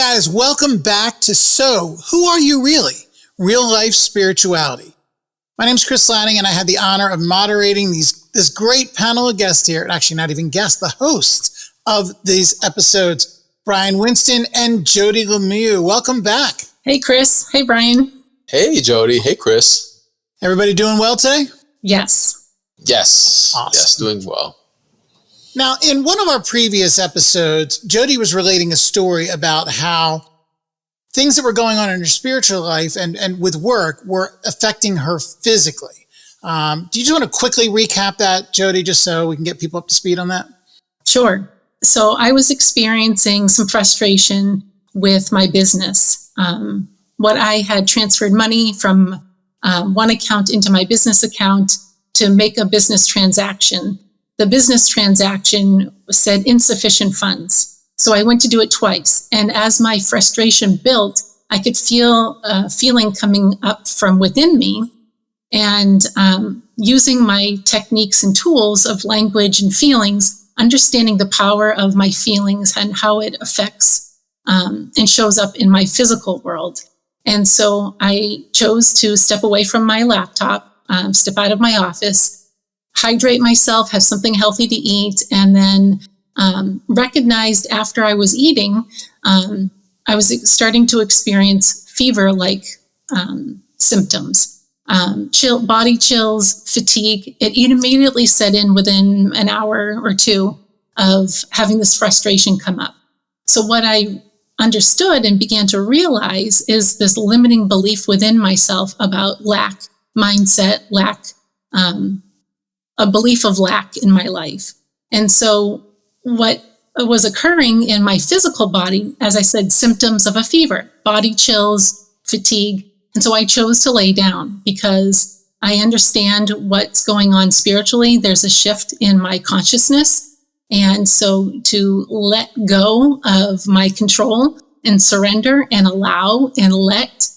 guys, welcome back to So, Who Are You Really? Real Life Spirituality. My name's Chris Lanning, and I had the honor of moderating this great panel of guests here, actually not even guests, the hosts of these episodes, Bryan Winston and Jody Lemieux. Welcome back. Hey, Chris. Hey, Bryan. Hey, Jody. Hey, Chris. Everybody doing well today? Yes. Yes. Awesome. Yes, doing well. Now, in one of our previous episodes, Jody was relating a story about how things that were going on in her spiritual life and with work were affecting her physically. Do you just want to quickly recap that, Jody, just so we can get people up to speed on that? Sure. So I was experiencing some frustration with my business. What I had transferred money from one account into my business account to make a business transaction. The business transaction said insufficient funds. So I went to do it twice. And as my frustration built, I could feel a feeling coming up from within me. And using my techniques and tools of language and feelings, understanding the power of my feelings and how it affects and shows up in my physical world. And so I chose to step away from my laptop, step out of my office, hydrate myself, have something healthy to eat, and then recognized after I was eating, I was starting to experience fever-like symptoms, body chills, fatigue. It immediately set in within an hour or two of having this frustration come up. So what I understood and began to realize is this limiting belief within myself about lack, mindset, lack, a belief of lack in my life. And so what was occurring in my physical body, as I said, symptoms of a fever, body chills, fatigue. And so I chose to lay down because I understand what's going on spiritually. There's a shift in my consciousness. And so to let go of my control and surrender and allow and let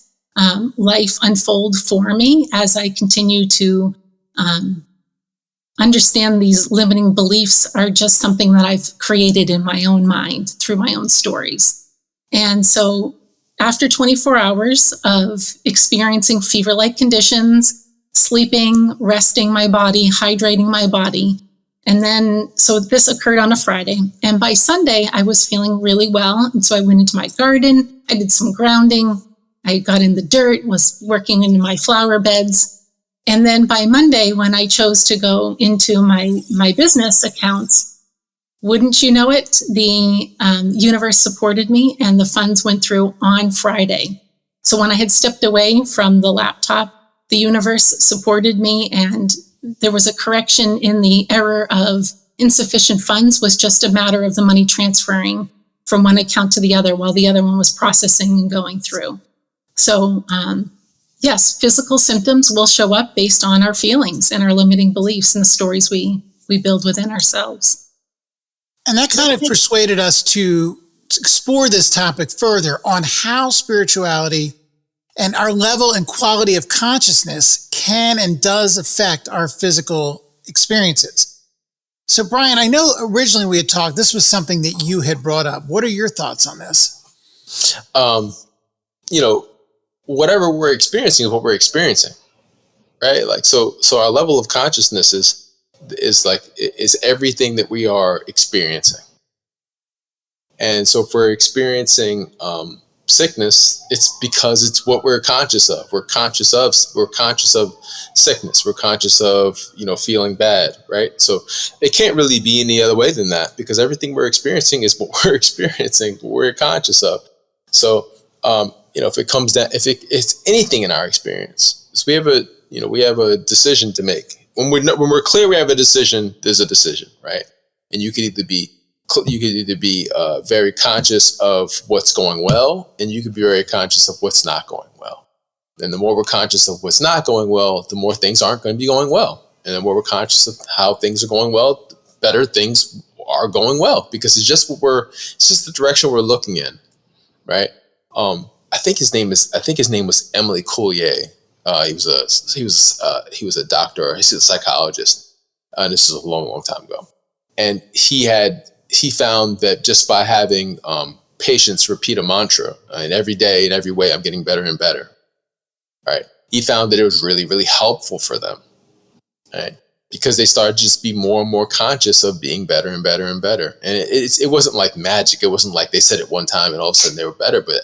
life unfold for me as I continue to understand these limiting beliefs are just something that I've created in my own mind through my own stories. And so after 24 hours of experiencing fever-like conditions, sleeping, resting my body, hydrating my body, and then, so this occurred on a Friday. And by Sunday, I was feeling really well. And so I went into my garden, I did some grounding, I got in the dirt, was working in my flower beds. And then by Monday, when I chose to go into my business accounts, wouldn't you know it, the universe supported me and the funds went through on Friday. So when I had stepped away from the laptop, the universe supported me and there was a correction in the error of insufficient funds. Was just a matter of the money transferring from one account to the other while the other one was processing and going through. So, yes, physical symptoms will show up based on our feelings and our limiting beliefs and the stories we build within ourselves. And that kind of persuaded us to explore this topic further on how spirituality and our level and quality of consciousness can and does affect our physical experiences. So, Bryan, I know originally we had talked, this was something that you had brought up. What are your thoughts on this? Whatever we're experiencing is what we're experiencing, right? Like, so our level of consciousness is everything that we are experiencing. And so if we're experiencing sickness, it's because it's what we're conscious of. We're conscious of sickness. We're conscious of, feeling bad, right? So it can't really be any other way than that because everything we're experiencing is what we're experiencing, what we're conscious of. So, if it comes down, if it's anything in our experience, so we have a decision to make. When we're clear we have a decision, there's a decision, right? And you could either be very conscious of what's going well, and you could be very conscious of what's not going well. And the more we're conscious of what's not going well, the more things aren't going to be going well. And the more we're conscious of how things are going well, the better things are going well because it's just the direction we're looking in, right? I think his name was Emily Coulier. He was a doctor. He's a psychologist. And this is a long, long time ago. And he found that just by having patients repeat a mantra, and every day in every way I'm getting better and better. Right? He found that it was really, really helpful for them. Right? Because they started to just be more and more conscious of being better and better and better. And it wasn't like magic. It wasn't like they said it one time and all of a sudden they were better. But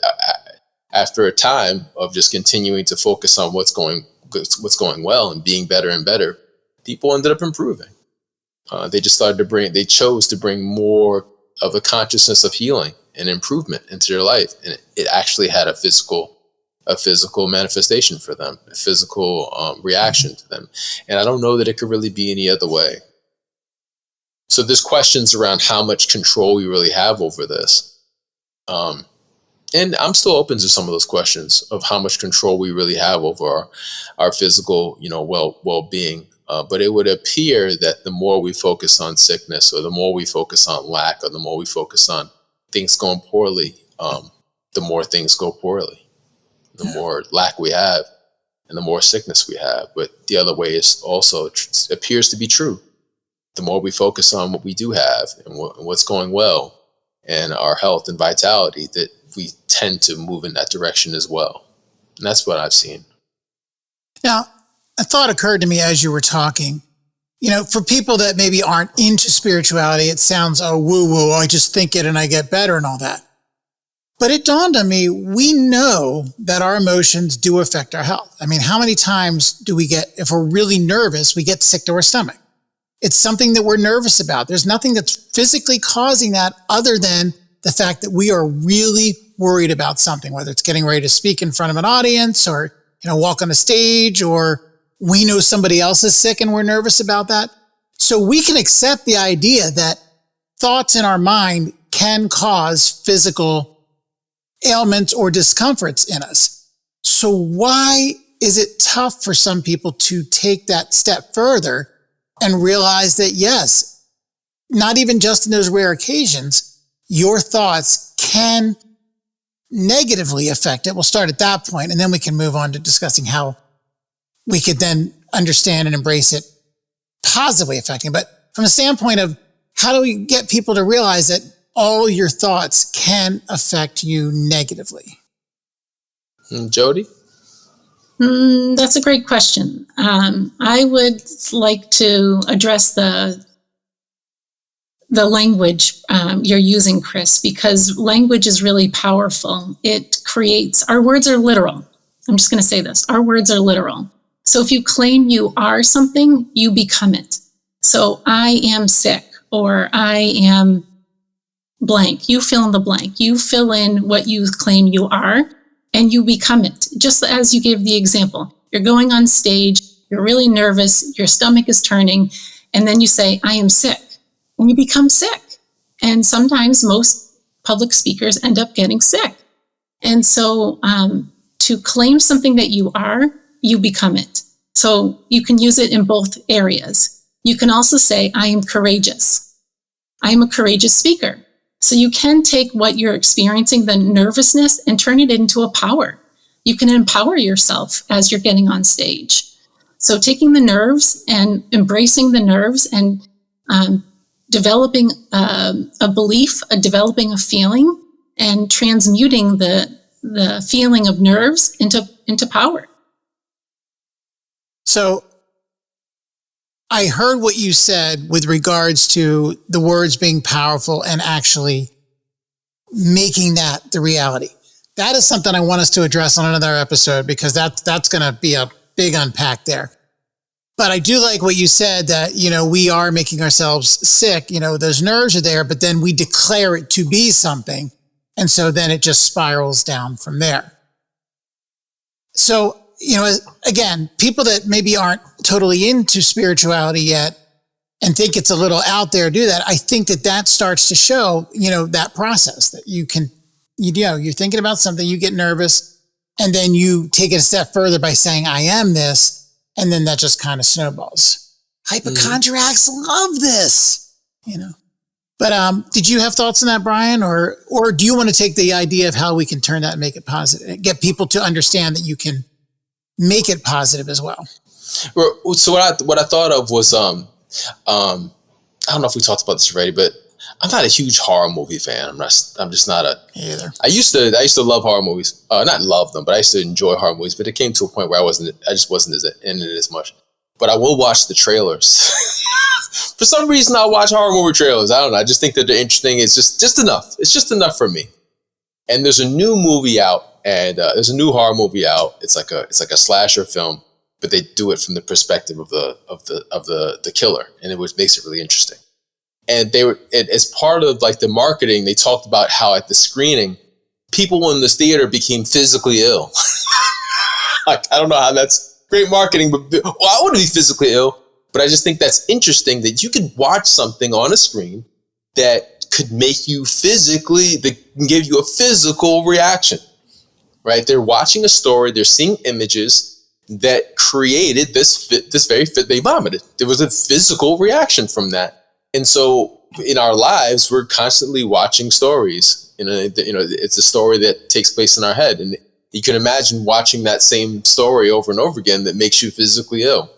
after a time of just continuing to focus on what's going well and being better and better, people ended up improving. They chose to bring more of a consciousness of healing and improvement into their life. And it actually had a physical manifestation for them, a physical reaction to them. And I don't know that it could really be any other way. So there's questions around how much control we really have over this. And I'm still open to some of those questions of how much control we really have over our physical, well-being. But it would appear that the more we focus on sickness, or the more we focus on lack, or the more we focus on things going poorly, the more things go poorly. The more lack we have, and the more sickness we have. But the other way is also appears to be true. The more we focus on what we do have and what's going well, and our health and vitality, that we tend to move in that direction as well. And that's what I've seen. Now, a thought occurred to me as you were talking. For people that maybe aren't into spirituality, it sounds, woo-woo, I just think it and I get better and all that. But it dawned on me, we know that our emotions do affect our health. I mean, how many times do we if we're really nervous, we get sick to our stomach? It's something that we're nervous about. There's nothing that's physically causing that other than the fact that we are really worried about something, whether it's getting ready to speak in front of an audience or, walk on a stage, or we know somebody else is sick and we're nervous about that. So we can accept the idea that thoughts in our mind can cause physical ailments or discomforts in us. So why is it tough for some people to take that step further and realize that, yes, not even just in those rare occasions, your thoughts can negatively affect it? We'll start at that point, and then we can move on to discussing how we could then understand and embrace it positively affecting. But from a standpoint of how do we get people to realize that all your thoughts can affect you negatively? Jody? That's a great question. I would like to address the language you're using, Chris, because language is really powerful. Our words are literal. I'm just going to say this. Our words are literal. So if you claim you are something, you become it. So I am sick, or I am blank. You fill in the blank. You fill in what you claim you are, and you become it. Just as you gave the example. You're going on stage, you're really nervous, your stomach is turning, and then you say, I am sick. And you become sick. And sometimes most public speakers end up getting sick. And so to claim something that you are, you become it. So you can use it in both areas. You can also say, I am courageous. I am a courageous speaker. So you can take what you're experiencing, the nervousness, and turn it into a power. You can empower yourself as you're getting on stage. So taking the nerves and embracing the nerves and developing a belief, developing a feeling, and transmuting the feeling of nerves into power. So I heard what you said with regards to the words being powerful and actually making that the reality. That is something I want us to address on another episode, because that's going to be a big unpack there. But I do like what you said that, we are making ourselves sick. Those nerves are there, but then we declare it to be something. And so then it just spirals down from there. So, again, people that maybe aren't totally into spirituality yet and think it's a little out there do that, I think that starts to show, that process that you're thinking about something, you get nervous, and then you take it a step further by saying, I am this. And then that just kind of snowballs. Hypochondriacs love this, But did you have thoughts on that, Bryan? Or do you want to take the idea of how we can turn that and make it positive, get people to understand that you can make it positive as well? So what I thought of was, I don't know if we talked about this already, but I'm not a huge horror movie fan. I'm just not a. Me either. I used to love horror movies. Not love them, but I used to enjoy horror movies. But it came to a point where I just wasn't as in it as much. But I will watch the trailers. For some reason, I'll watch horror movie trailers. I don't know. I just think that they're interesting. It's just enough. It's just enough for me. And there's a new movie out, and there's a new horror movie out. It's like a slasher film, but they do it from the perspective of the killer, and makes it really interesting. And as part of like the marketing, they talked about how at the screening, people in this theater became physically ill. Like, I don't know how that's great marketing, but I wouldn't be physically ill. But I just think that's interesting that you could watch something on a screen that could make you that can give you a physical reaction, right? They're watching a story, they're seeing images that created they vomited. There was a physical reaction from that. And so in our lives, we're constantly watching stories. It's a story that takes place in our head. And you can imagine watching that same story over and over again that makes you physically ill,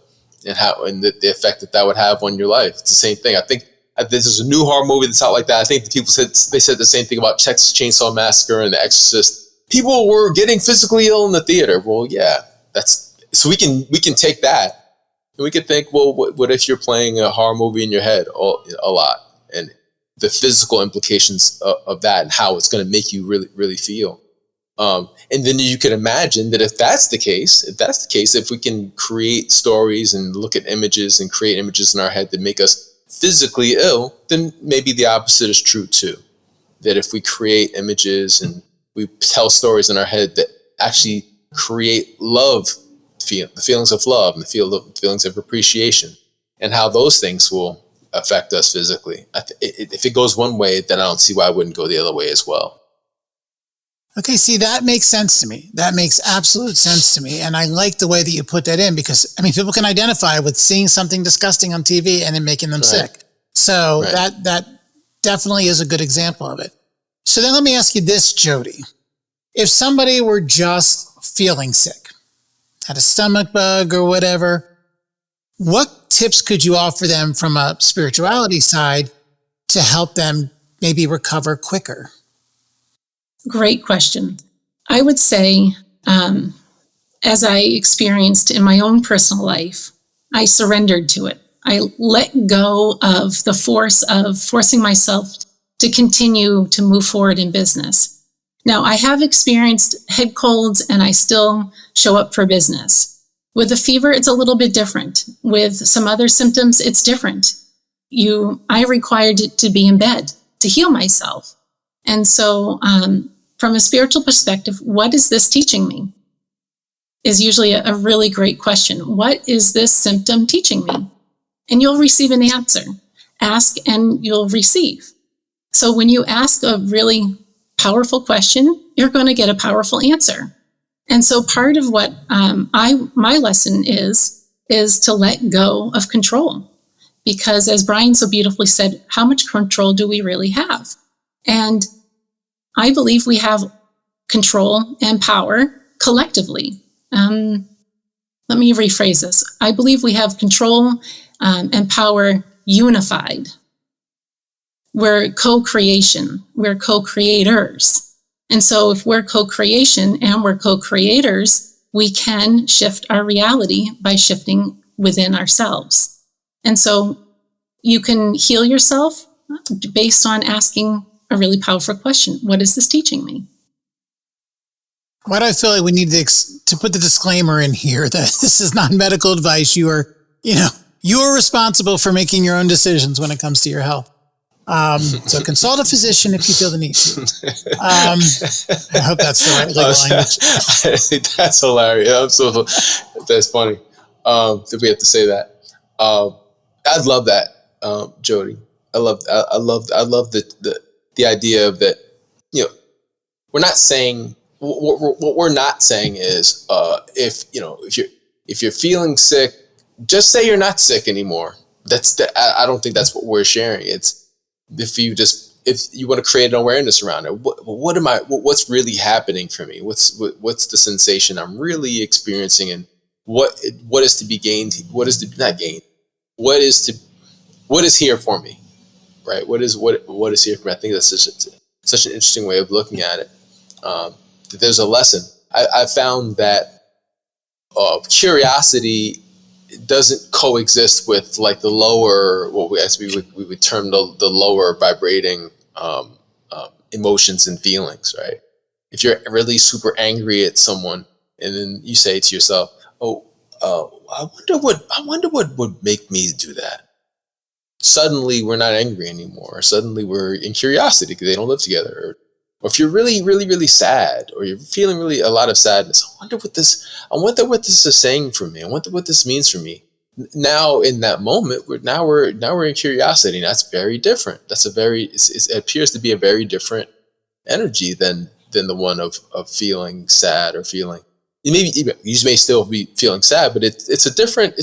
and the effect that would have on your life. It's the same thing. I think this is a new horror movie that's out like that. I think the people said the same thing about Texas Chainsaw Massacre and The Exorcist. People were getting physically ill in the theater. Well, yeah, so we can take that. And we could think, well, what if you're playing a horror movie in your head a lot, and the physical implications of that and how it's going to make you really, really feel. And then you can imagine that if that's the case, if we can create stories and look at images and create images in our head that make us physically ill, then maybe the opposite is true too. That if we create images and we tell stories in our head that actually create love, the feelings of love and the feelings of appreciation, and how those things will affect us physically. If it goes one way, then I don't see why it wouldn't go the other way as well. Okay, see, that makes sense to me. That makes absolute sense to me. And I like the way that you put that in, because, I mean, people can identify with seeing something disgusting on TV and then making them sick. So that definitely is a good example of it. So then let me ask you this, Jody. If somebody were just feeling sick, had a stomach bug or whatever, what tips could you offer them from a spirituality side to help them maybe recover quicker? Great question. I would say, as I experienced in my own personal life, I surrendered to it. I let go of the force of forcing myself to continue to move forward in business. Now, I have experienced head colds and I still show up for business. With the fever, it's a little bit different. With some other symptoms, it's different. I required it to be in bed to heal myself. And so from a spiritual perspective, what is this teaching me? Is usually a really great question. What is this symptom teaching me? And you'll receive an answer. Ask and you'll receive. So when you ask a really powerful question, you're going to get a powerful answer. And so part of what my lesson is to let go of control. Because as Bryan so beautifully said, how much control do we really have? And I believe we have control and power collectively. Let me rephrase this. I believe we have control and power unified. We're co-creation. We're co-creators. And so if we're co-creation and we're co-creators, we can shift our reality by shifting within ourselves. And so you can heal yourself based on asking a really powerful question. What is this teaching me? Why do I feel like we need to put the disclaimer in here that this is not medical advice? You are responsible for making your own decisions when it comes to your health. So consult a physician if you feel the need to. I hope that's the right legal language. That's hilarious. That's funny. That we have to say that. I love that, Jody. I love the idea of that. We're not saying what we're not saying is if you're feeling sick, just say you're not sick anymore. I don't think that's what we're sharing. It's if you want to create an awareness around it. What's really happening for me? What's the sensation I'm really experiencing, and what is to be gained? What is to not gained? What is here for me? right? What is here for me? I think that's such an interesting way of looking at it. There's a lesson. I found that curiosity doesn't coexist with like the lower, what we would term the lower vibrating emotions and feelings, right? If you're really super angry at someone, and then you say to yourself, I wonder what would make me do that. Suddenly we're not angry anymore. Or suddenly we're in curiosity because they don't live together. Or if you're really, really, really sad, or you're feeling really a lot of sadness, I wonder what this is saying for me. I wonder what this means for me. Now in that moment, we're in curiosity, and that's very different. It appears to be a very different energy than the one of feeling sad or feeling. You may still be feeling sad, but it's different.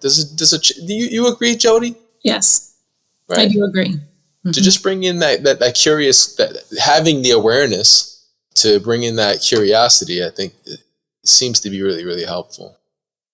Do you agree, Jody? Yes, right? I do agree. Mm-hmm. To just bring in that curious, that having the awareness to bring in that curiosity, I think it seems to be really, really helpful.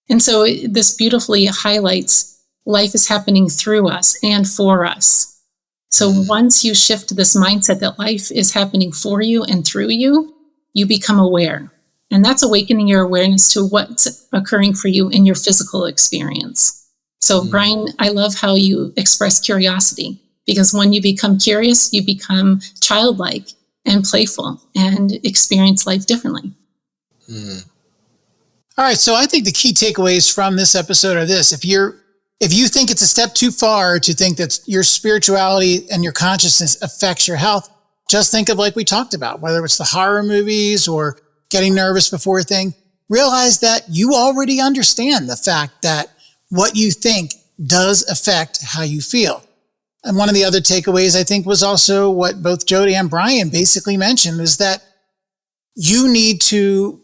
And so this beautifully highlights life is happening through us and for us. So once you shift this mindset that life is happening for you and through you, you become aware. And that's awakening your awareness to what's occurring for you in your physical experience. So Bryan, I love how you express curiosity, because when you become curious, you become childlike and playful and experience life differently. All right, so I think the key takeaways from this episode are this. If you think it's a step too far to think that your spirituality and your consciousness affects your health, just think of like we talked about, whether it's the horror movies or getting nervous before a thing, realize that you already understand the fact that what you think does affect how you feel. And one of the other takeaways, I think, was also what both Jody and Bryan basically mentioned, is that you need to,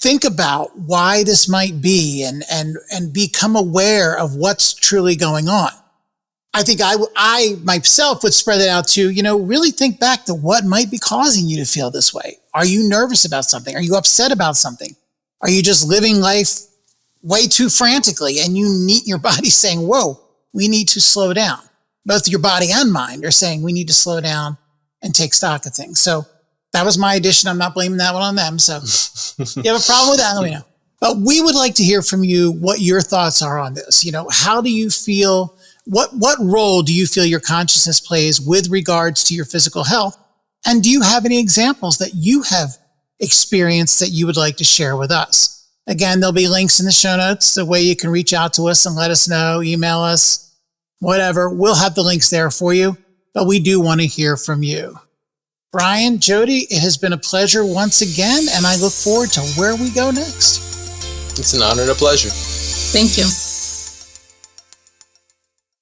think about why this might be and become aware of what's truly going on. I think I myself would spread it out to, really think back to what might be causing you to feel this way. Are you nervous about something? Are you upset about something? Are you just living life way too frantically and your body's saying, whoa, we need to slow down. Both your body and mind are saying we need to slow down and take stock of things. So that was my addition. I'm not blaming that one on them. So you have a problem with that, let me know. But we would like to hear from you what your thoughts are on this. How do you feel, what role do you feel your consciousness plays with regards to your physical health? And do you have any examples that you have experienced that you would like to share with us? Again, there'll be links in the show notes, the way you can reach out to us and let us know, email us, whatever. We'll have the links there for you, but we do want to hear from you. Bryan, Jody, it has been a pleasure once again, and I look forward to where we go next. It's an honor and a pleasure. Thank you.